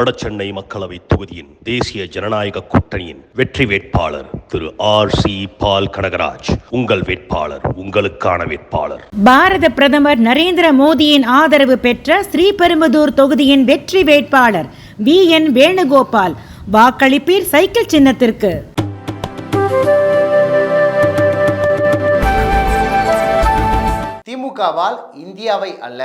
வடசென்னை மக்களவை தொகுதியின் தேசிய ஜனநாயக கூட்டணியின் வெற்றி வேட்பாளர் திரு R.C. பால் கனகராஜ். உங்கள் வேட்பாளர், உங்களுக்கான வேட்பாளர். பாரத பிரதமர் நரேந்திர மோடியின் ஆதரவு பெற்ற ஸ்ரீபெரும்புதூர் தொகுதியின் வெற்றி வேட்பாளர் V.N. வேணுகோபால். வாக்களிப்பீர் சைக்கிள் சின்னத்திற்கு. திமுகவால் இந்தியாவை அல்ல,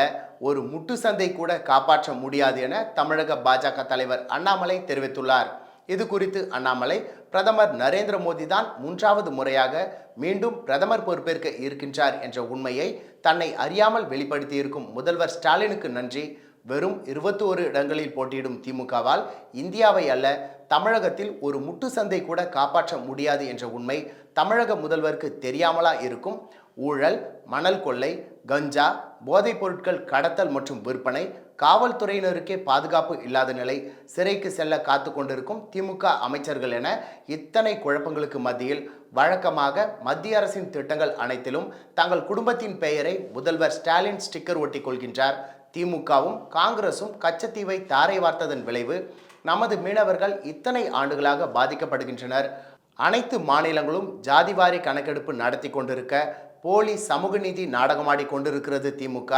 ஒரு முட்டு சந்தை கூட காப்பாற்ற முடியாது என தமிழக பாஜக தலைவர் அண்ணாமலை தெரிவித்துள்ளார். இது குறித்து அண்ணாமலை, பிரதமர் நரேந்திர மோடி தான் 3வது முறையாக மீண்டும் பிரதமர் பொறுப்பேற்க இருக்கின்றார் என்ற உண்மையை தன்னை அறியாமல் வெளிப்படுத்தியிருக்கும் முதல்வர் ஸ்டாலினுக்கு நன்றி. வெறும் 21 இடங்களில் போட்டியிடும் திமுகவால் இந்தியாவை அல்ல, தமிழகத்தில் ஒரு முட்டு சந்தை கூட காப்பாற்ற முடியாது என்ற உண்மை தமிழக முதல்வருக்கு தெரியாமலா இருக்கும்? ஊழல், மணல் கொள்ளை, கஞ்சா, போதைப் பொருட்கள் கடத்தல் மற்றும் விற்பனை, காவல்துறையினருக்கே பாதுகாப்பு இல்லாத நிலை, சிறைக்கு செல்ல காத்து கொண்டிருக்கும் திமுக அமைச்சர்கள் என இத்தனை குழப்பங்களுக்கு மத்தியில் வழக்கமாக மத்திய அரசின் திட்டங்கள் அனைத்திலும் தங்கள் குடும்பத்தின் பெயரை முதல்வர் ஸ்டாலின் ஸ்டிக்கர் ஒட்டி கொள்கின்றார். திமுகவும் காங்கிரசும் கச்சத்தீவை தாரை வார்த்ததன் விளைவு நமது மீனவர்கள் இத்தனை ஆண்டுகளாக பாதிக்கப்படுகின்றனர். அனைத்து மாநிலங்களும் ஜாதிவாரி கணக்கெடுப்பு நடத்தி கொண்டிருக்க போலி சமூக நீதி நாடகமாடி கொண்டிருக்கிறது திமுக.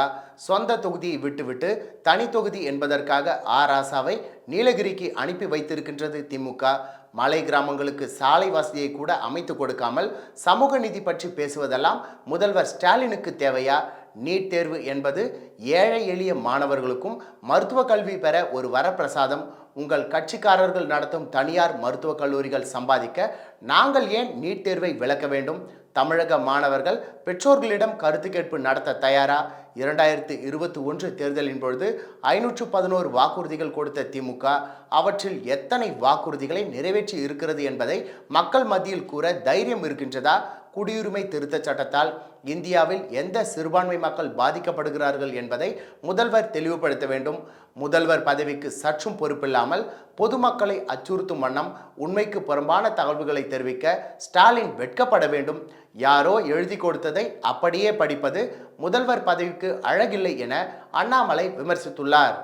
சொந்த தொகுதியை விட்டுவிட்டு தனி தொகுதி என்பதற்காக ராசாவை நீலகிரிக்கு அனுப்பி வைத்திருக்கின்றது திமுக. மலை கிராமங்களுக்கு சாலை வசதியை கூட அமைத்து கொடுக்காமல் சமூக நீதி பற்றி பேசுவதெல்லாம் முதல்வர் ஸ்டாலினுக்கு தேவையா? நீட் தேர்வு என்பது ஏழை எளிய மாணவர்களுக்கும் மருத்துவ கல்வி பெற ஒரு வரப்பிரசாதம். உங்கள் கட்சிக்காரர்கள் நடத்தும் தனியார் மருத்துவக் கல்லூரிகள் சம்பாதிக்க நாங்கள் ஏன் நீட் தேர்வை விலக்க வேண்டும்? தமிழக மாணவர்கள் பெற்றோர்களிடம் கருத்து கேட்பு நடத்த தயாரா? 2021 தேர்தலின் பொழுது 511 வாக்குறுதிகள் கொடுத்த திமுக அவற்றில் எத்தனை வாக்குறுதிகளை நிறைவேற்றி இருக்கிறது என்பதை மக்கள் மத்தியில் கூற தைரியம் இருக்கின்றதா? குடியுரிமை திருத்த சட்டத்தால் இந்தியாவில் எந்த சிறுபான்மை மக்கள் பாதிக்கப்படுகிறார்கள் என்பதை முதல்வர் தெளிவுபடுத்த வேண்டும். முதல்வர் பதவிக்கு சற்றும் பொறுப்பில்லாமல் பொதுமக்களை அச்சுறுத்தும் வண்ணம் உண்மைக்கு புறம்பான தகவல்களை தெரிவிக்க ஸ்டாலின் வெட்கப்பட வேண்டும். யாரோ எழுதி கொடுத்ததை அப்படியே படிப்பது முதல்வர் பதவிக்கு அழகில்லை என அண்ணாமலை விமர்சித்துள்ளார்.